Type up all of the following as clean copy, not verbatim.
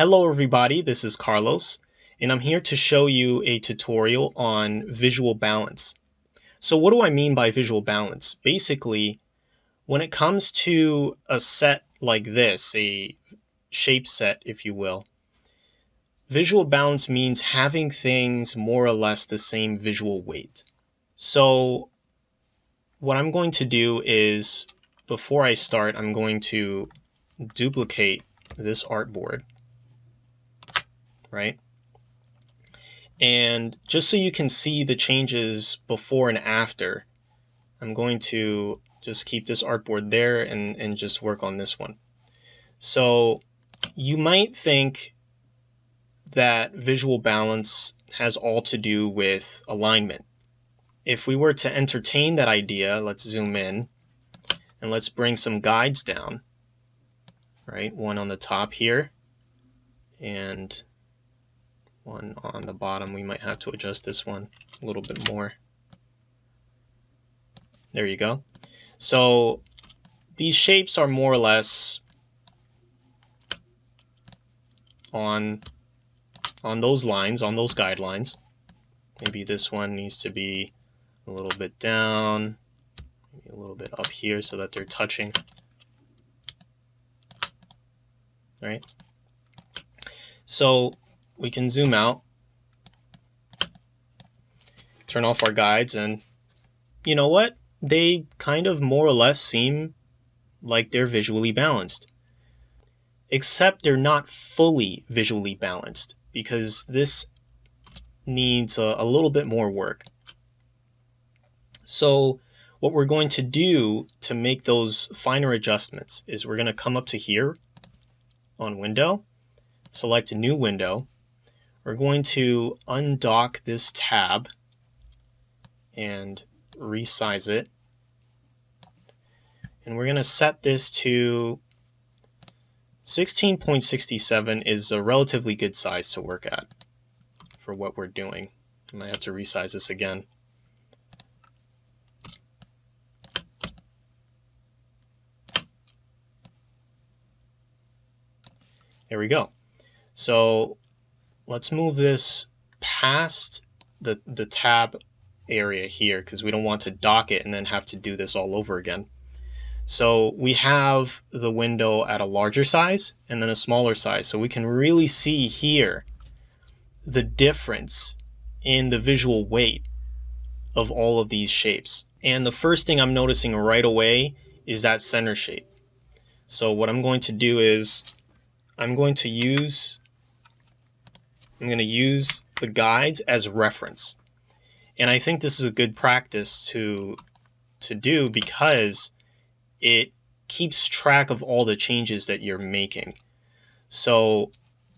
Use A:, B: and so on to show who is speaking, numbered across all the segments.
A: Hello everybody, this is Carlos, and I'm here to show you a tutorial on visual balance. So what do I mean by visual balance? Basically, when it comes to a set like this, a shape set, if you will, visual balance means having things more or less the same visual weight. So what I'm going to do is, before I start, I'm going to duplicate this artboard, right? And just so you can see the changes before and after, I'm going to just keep this artboard there and just work on this one. So you might think that visual balance has all to do with alignment. If we were to entertain that idea, let's zoom in and let's bring some guides down, right? One on the top here and one on the bottom. We might have to adjust this one a little bit more. There you go. So these shapes are more or less on those lines, on those guidelines. Maybe this one needs to be a little bit down, maybe a little bit up here so that they're touching. Right? So we can zoom out, turn off our guides, and you know what? They kind of more or less seem like they're visually balanced. Except they're not fully visually balanced, because this needs a little bit more work. So what we're going to do to make those finer adjustments is we're going to come up to here on Window, select a new window. We're going to undock this tab and resize it. And we're going to set this to 16.67 is a relatively good size to work at for what we're doing. I might have to resize this again. There we go. So let's move this past the tab area here because we don't want to dock it and then have to do this all over again. So we have the window at a larger size and then a smaller size. So we can really see here the difference in the visual weight of all of these shapes. And the first thing I'm noticing right away is that center shape. So what I'm going to do is I'm going to use the guides as reference. And I think this is a good practice to do because it keeps track of all the changes that you're making. So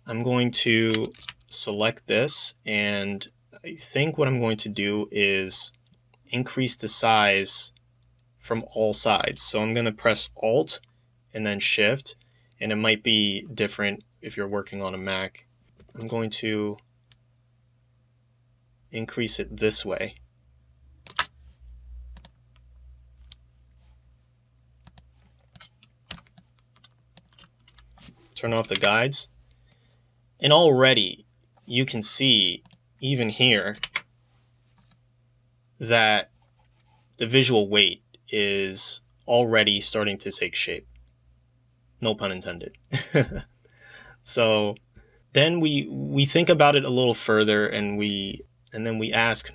A: I'm going to select this, and I think what I'm going to do is increase the size from all sides. So I'm going to press Alt and then Shift, and it might be different if you're working on a Mac. I'm going to increase it this way. Turn off the guides. And already you can see, even here, that the visual weight is already starting to take shape. No pun intended. So then we think about it a little further, and then we ask,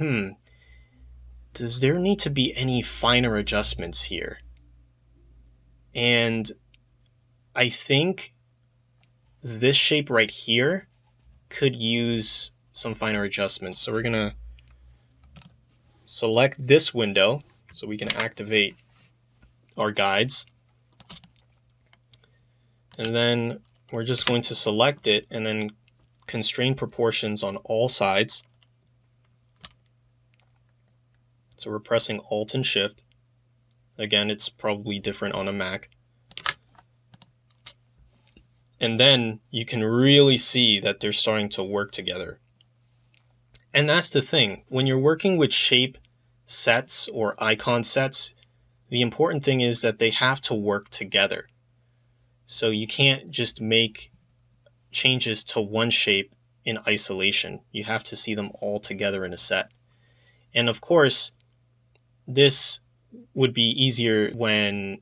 A: does there need to be any finer adjustments here? And I think this shape right here could use some finer adjustments. So we're gonna select this window so we can activate our guides. And then we're just going to select it and then constrain proportions on all sides. So we're pressing Alt and Shift. Again, it's probably different on a Mac. And then you can really see that they're starting to work together. And that's the thing. When you're working with shape sets or icon sets, the important thing is that they have to work together. So you can't just make changes to one shape in isolation. You have to see them all together in a set. And of course, this would be easier when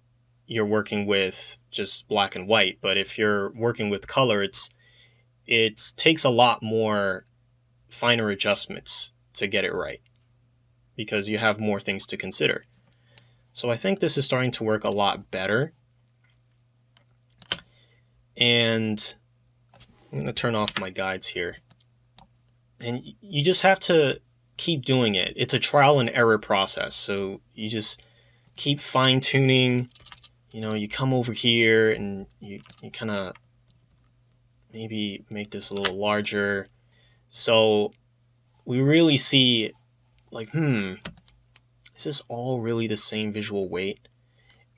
A: you're working with just black and white, but if you're working with color, it takes a lot more finer adjustments to get it right because you have more things to consider. So I think this is starting to work a lot better. And I'm going to turn off my guides here. And you just have to keep doing it. It's a trial and error process. So you just keep fine tuning. You come over here and you kind of maybe make this a little larger. So we really see like, is this all really the same visual weight?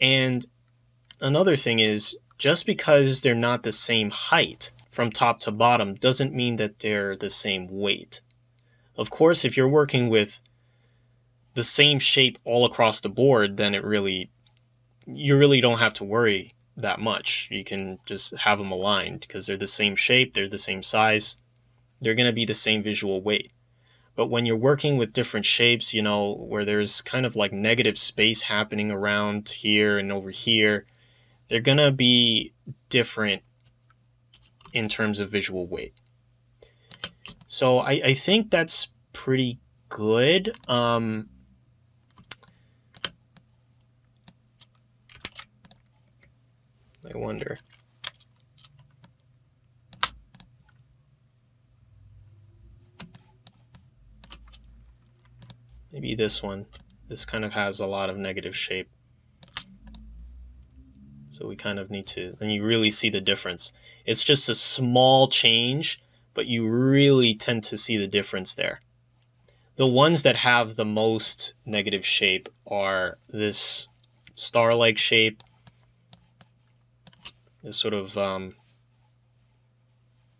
A: And another thing is, just because they're not the same height from top to bottom doesn't mean that they're the same weight. Of course, if you're working with the same shape all across the board, then you really don't have to worry that much. You can just have them aligned because they're the same shape, they're the same size, they're going to be the same visual weight. But when you're working with different shapes, where there's kind of like negative space happening around here and over here, they're going to be different in terms of visual weight. So I think that's pretty good. I wonder. Maybe this one. This kind of has a lot of negative shape. So we kind of need to, and you really see the difference. It's just a small change, but you really tend to see the difference there. The ones that have the most negative shape are this star-like shape, this sort of, I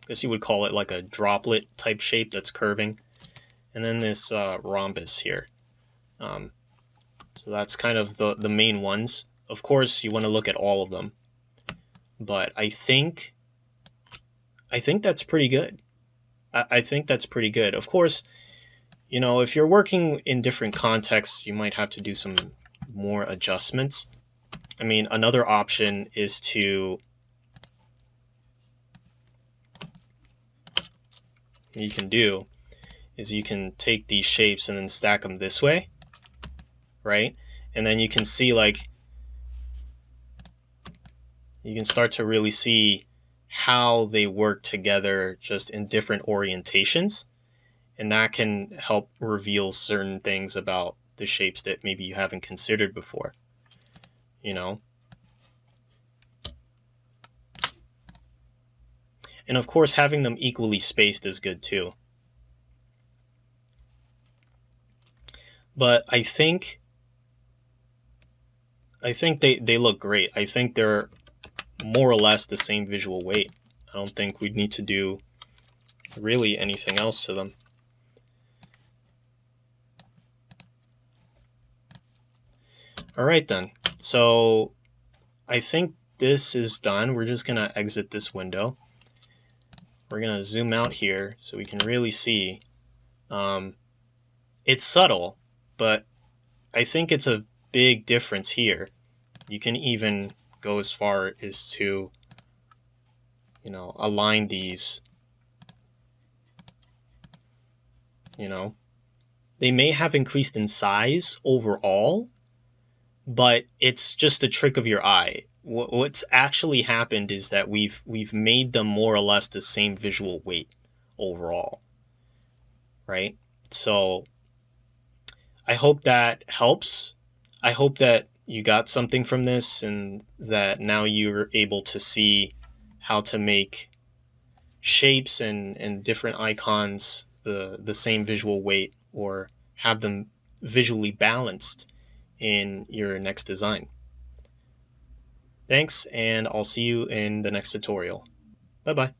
A: guess you would call it like a droplet type shape that's curving, and then this rhombus here. So that's kind of the main ones. Of course, you want to look at all of them, but I think that's pretty good. I think that's pretty good. Of course, if you're working in different contexts, you might have to do some more adjustments. I mean, another option is you can take these shapes and then stack them this way, right? And then you can see, like, you can start to really see how they work together just in different orientations. And that can help reveal certain things about the shapes that maybe you haven't considered before, And of course, having them equally spaced is good too. But I think they look great. I think they're more or less the same visual weight. I don't think we'd need to do really anything else to them. All right then. So I think this is done. We're just going to exit this window. We're going to zoom out here so we can really see. It's subtle, but I think it's a big difference here. You can even go as far as to, align these. They may have increased in size overall, but it's just a trick of your eye. What's actually happened is that we've made them more or less the same visual weight overall, right? So I hope that helps. I hope that you got something from this and that now you're able to see how to make shapes and different icons the same visual weight, or have them visually balanced in your next design. Thanks, and I'll see you in the next tutorial. Bye-bye.